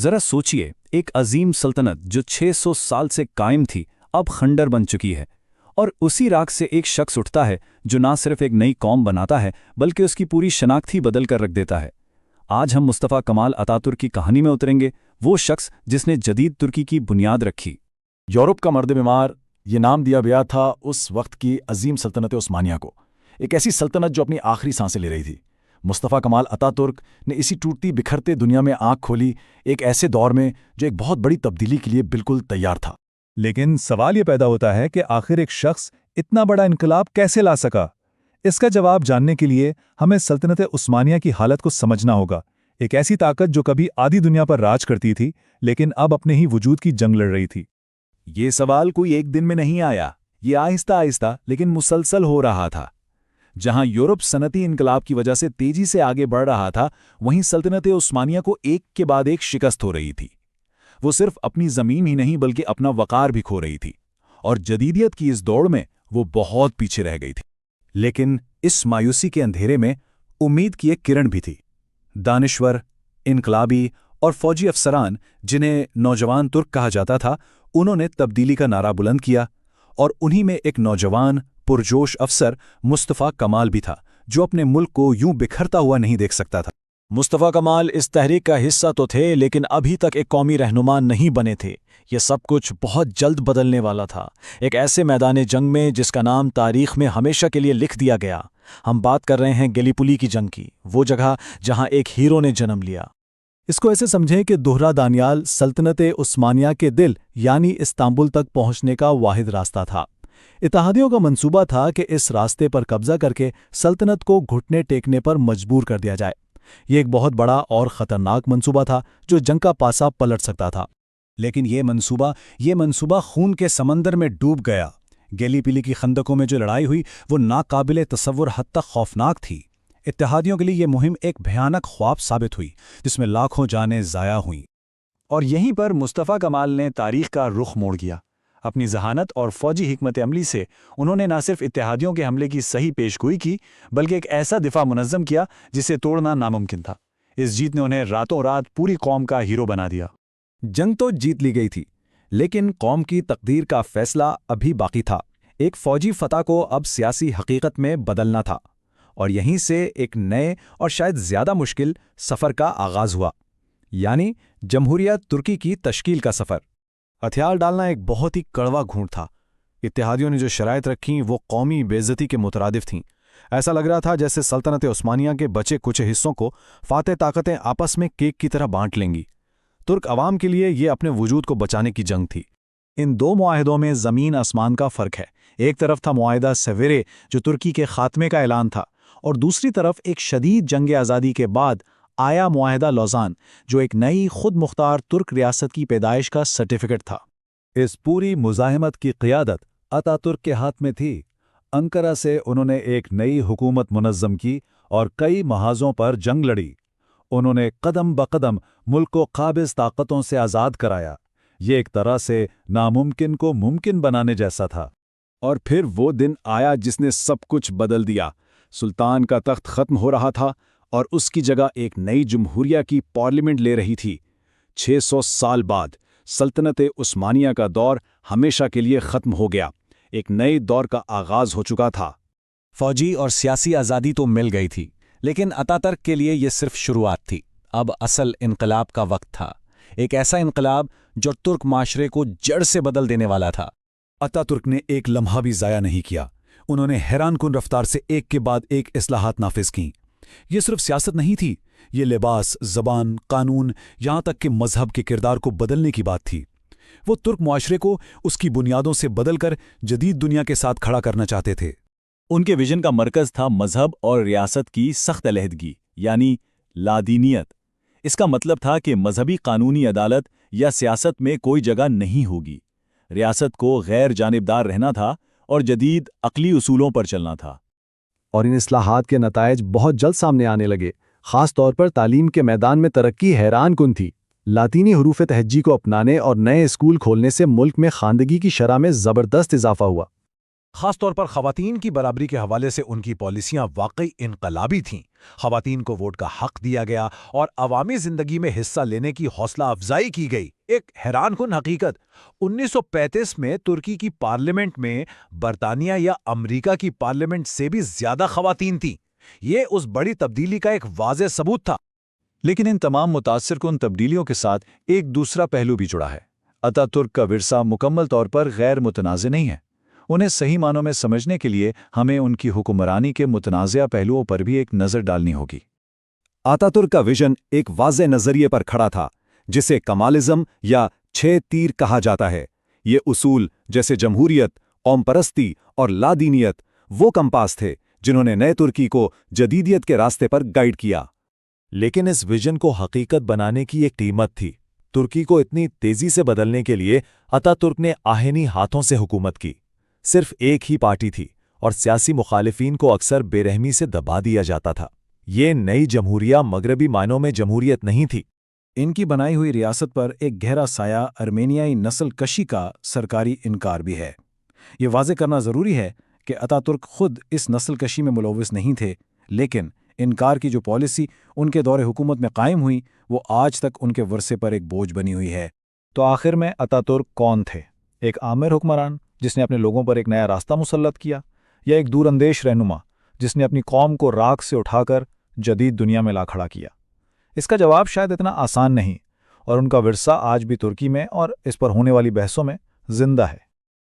ذرا سوچئے، ایک عظیم سلطنت جو 600 سال سے قائم تھی اب خنڈر بن چکی ہے، اور اسی راکھ سے ایک شخص اٹھتا ہے جو نہ صرف ایک نئی قوم بناتا ہے بلکہ اس کی پوری شناخت ہی بدل کر رکھ دیتا ہے۔ آج ہم مصطفیٰ کمال اتاترک کی کہانی میں اتریں گے، وہ شخص جس نے جدید ترکی کی بنیاد رکھی۔ یورپ کا مرد بیمار، یہ نام دیا گیا تھا اس وقت کی عظیم سلطنت عثمانیہ کو، ایک ایسی سلطنت جو اپنی آخری سانسیں لے رہی تھی۔ مصطفیٰ کمال اتاترک نے اسی ٹوٹتی بکھرتے دنیا میں آنکھ کھولی، ایک ایسے دور میں جو ایک بہت بڑی تبدیلی کے لیے بالکل تیار تھا۔ لیکن سوال یہ پیدا ہوتا ہے کہ آخر ایک شخص اتنا بڑا انقلاب کیسے لا سکا؟ اس کا جواب جاننے کے لیے ہمیں سلطنت عثمانیہ کی حالت کو سمجھنا ہوگا، ایک ایسی طاقت جو کبھی آدھی دنیا پر راج کرتی تھی لیکن اب اپنے ہی وجود کی جنگ لڑ رہی تھی۔ یہ سوال کوئی ایک دن میں نہیں آیا، یہ آہستہ آہستہ لیکن مسلسل ہو رہا تھا۔ جہاں یورپ صنعتی انقلاب کی وجہ سے تیزی سے آگے بڑھ رہا تھا، وہیں سلطنت عثمانیہ کو ایک کے بعد ایک شکست ہو رہی تھی۔ وہ صرف اپنی زمین ہی نہیں بلکہ اپنا وقار بھی کھو رہی تھی، اور جدیدیت کی اس دوڑ میں وہ بہت پیچھے رہ گئی تھی۔ لیکن اس مایوسی کے اندھیرے میں امید کی ایک کرن بھی تھی۔ دانشور، انقلابی اور فوجی افسران جنہیں نوجوان ترک کہا جاتا تھا، انہوں نے تبدیلی کا نعرہ بلند کیا، اور انہی میں ایک نوجوان پرجوش افسر مصطفیٰ کمال بھی تھا جو اپنے ملک کو یوں بکھرتا ہوا نہیں دیکھ سکتا تھا۔ مصطفیٰ کمال اس تحریک کا حصہ تو تھے لیکن ابھی تک ایک قومی رہنما نہیں بنے تھے۔ یہ سب کچھ بہت جلد بدلنے والا تھا، ایک ایسے میدان جنگ میں جس کا نام تاریخ میں ہمیشہ کے لیے لکھ دیا گیا۔ ہم بات کر رہے ہیں گیلیپولی کی جنگ کی، وہ جگہ جہاں ایک ہیرو نے جنم لیا۔ اس کو ایسے سمجھیں کہ دہرا دانیال سلطنت عثمانیہ کے دل یعنی استنبول تک پہنچنے کا واحد راستہ تھا۔ اتحادیوں کا منصوبہ تھا کہ اس راستے پر قبضہ کر کے سلطنت کو گھٹنے ٹیکنے پر مجبور کر دیا جائے۔ یہ ایک بہت بڑا اور خطرناک منصوبہ تھا جو جنگ کا پاسا پلٹ سکتا تھا۔ لیکن یہ منصوبہ خون کے سمندر میں ڈوب گیا۔ گیلیپولی کی خندقوں میں جو لڑائی ہوئی وہ ناقابل تصور حد تک خوفناک تھی۔ اتحادیوں کے لیے یہ مہم ایک بھیانک خواب ثابت ہوئی جس میں لاکھوں جانیں ضائع ہوئیں۔ اور یہیں پر مصطفیٰ کمال نے تاریخ کا رخ موڑ دیا۔ اپنی ذہانت اور فوجی حکمت عملی سے انہوں نے نہ صرف اتحادیوں کے حملے کی صحیح پیش گوئی کی بلکہ ایک ایسا دفاع منظم کیا جسے توڑنا ناممکن تھا۔ اس جیت نے انہیں راتوں رات پوری قوم کا ہیرو بنا دیا۔ جنگ تو جیت لی گئی تھی لیکن قوم کی تقدیر کا فیصلہ ابھی باقی تھا۔ ایک فوجی فتح کو اب سیاسی حقیقت میں بدلنا تھا، اور یہیں سے ایک نئے اور شاید زیادہ مشکل سفر کا آغاز ہوا، یعنی جمہوریہ ترکی کی تشکیل کا سفر۔ ہتھیار ڈالنا ایک بہت ہی کڑوا گھونٹ تھا۔ اتحادیوں نے جو شرائط رکھیں وہ قومی بے عزتی کے مترادف تھیں۔ ایسا لگ رہا تھا جیسے سلطنت عثمانیہ کے بچے کچھ حصوں کو فاتح طاقتیں آپس میں کیک کی طرح بانٹ لیں گی۔ ترک عوام کے لیے یہ اپنے وجود کو بچانے کی جنگ تھی۔ ان دو معاہدوں میں زمین آسمان کا فرق ہے۔ ایک طرف تھا معاہدہ سویرے جو ترکی کے خاتمے کا اعلان تھا، اور دوسری طرف ایک شدید جنگ آزادی کے بعد آیا معاہدہ لوزان جو ایک نئی خود مختار ترک ریاست کی پیدائش کا سرٹیفکیٹ تھا۔ اس پوری مزاحمت کی قیادت اتاترک کے ہاتھ میں تھی۔ انقرہ سے انہوں نے ایک نئی حکومت منظم کی اور کئی محاذوں پر جنگ لڑی۔ انہوں نے قدم بقدم ملک کو قابض طاقتوں سے آزاد کرایا۔ یہ ایک طرح سے ناممکن کو ممکن بنانے جیسا تھا۔ اور پھر وہ دن آیا جس نے سب کچھ بدل دیا۔ سلطان کا تخت ختم ہو رہا تھا اور اس کی جگہ ایک نئی جمہوریہ کی پارلیمنٹ لے رہی تھی۔ 600 سال بعد سلطنت عثمانیہ کا دور ہمیشہ کے لیے ختم ہو گیا۔ ایک نئے دور کا آغاز ہو چکا تھا۔ فوجی اور سیاسی آزادی تو مل گئی تھی لیکن اتاترک کے لیے یہ صرف شروعات تھی۔ اب اصل انقلاب کا وقت تھا، ایک ایسا انقلاب جو ترک معاشرے کو جڑ سے بدل دینے والا تھا۔ اتاترک نے ایک لمحہ بھی ضائع نہیں کیا۔ انہوں نے حیران کن رفتار سے ایک کے بعد ایک اصلاحات نافذ کیں۔ یہ صرف سیاست نہیں تھی، یہ لباس، زبان، قانون، یہاں تک کہ مذہب کے کردار کو بدلنے کی بات تھی۔ وہ ترک معاشرے کو اس کی بنیادوں سے بدل کر جدید دنیا کے ساتھ کھڑا کرنا چاہتے تھے۔ ان کے ویژن کا مرکز تھا مذہب اور ریاست کی سخت علیحدگی، یعنی لادینیت۔ اس کا مطلب تھا کہ مذہبی قانونی عدالت یا سیاست میں کوئی جگہ نہیں ہوگی۔ ریاست کو غیر جانبدار رہنا تھا اور جدید عقلی اصولوں پر چلنا تھا۔ اور ان اصلاحات کے نتائج بہت جلد سامنے آنے لگے۔ خاص طور پر تعلیم کے میدان میں ترقی حیران کن تھی۔ لاطینی حروف تہجی کو اپنانے اور نئے اسکول کھولنے سے ملک میں خواندگی کی شرح میں زبردست اضافہ ہوا۔ خاص طور پر خواتین کی برابری کے حوالے سے ان کی پالیسیاں واقعی انقلابی تھیں۔ خواتین کو ووٹ کا حق دیا گیا اور عوامی زندگی میں حصہ لینے کی حوصلہ افزائی کی گئی۔ ایک حیران کن حقیقت، 1935 میں ترکی کی پارلیمنٹ میں برطانیہ یا امریکہ کی پارلیمنٹ سے بھی زیادہ خواتین تھیں۔ یہ اس بڑی تبدیلی کا ایک واضح ثبوت تھا۔ لیکن ان تمام متاثر کن تبدیلیوں کے ساتھ ایک دوسرا پہلو بھی جڑا ہے۔ اتا ترک کا ورثہ مکمل طور پر غیر متنازع نہیں ہے۔ انہیں صحیح معنوں میں سمجھنے کے لیے ہمیں ان کی حکمرانی کے متنازع پہلوؤں پر بھی ایک نظر ڈالنی ہوگی۔ آتا ترک کا ویژن ایک واضح نظریے پر کھڑا تھا، جسے کمالزم یا 6 تیر کہا جاتا ہے۔ یہ اصول جیسے جمہوریت، قوم پرستی اور لادینیت وہ کمپاس تھے جنہوں نے نئے ترکی کو جدیدیت کے راستے پر گائیڈ کیا۔ لیکن اس ویژن کو حقیقت بنانے کی ایک قیمت تھی۔ ترکی کو اتنی تیزی سے بدلنے کے لیے اتا ترک نے آہنی ہاتھوں سے حکومت کی۔ صرف ایک ہی پارٹی تھی اور سیاسی مخالفین کو اکثر بے رحمی سے دبا دیا جاتا تھا۔ یہ نئی جمہوریہ مغربی معنوں میں جمہوریت نہیں تھی۔ ان کی بنائی ہوئی ریاست پر ایک گہرا سایہ ارمینیائی نسل کشی کا سرکاری انکار بھی ہے۔ یہ واضح کرنا ضروری ہے کہ اتا ترک خود اس نسل کشی میں ملوث نہیں تھے، لیکن انکار کی جو پالیسی ان کے دور حکومت میں قائم ہوئی وہ آج تک ان کے ورثے پر ایک بوجھ بنی ہوئی ہے۔ تو آخر میں اتا ترک کون تھے؟ ایک عامر حکمران جس نے اپنے لوگوں پر ایک نیا راستہ مسلط کیا، یا ایک دور اندیش رہنما جس نے اپنی قوم کو راکھ سے اٹھا کر جدید دنیا میں لا کھڑا کیا؟ اس کا جواب شاید اتنا آسان نہیں، اور ان کا ورثہ آج بھی ترکی میں اور اس پر ہونے والی بحثوں میں زندہ ہے۔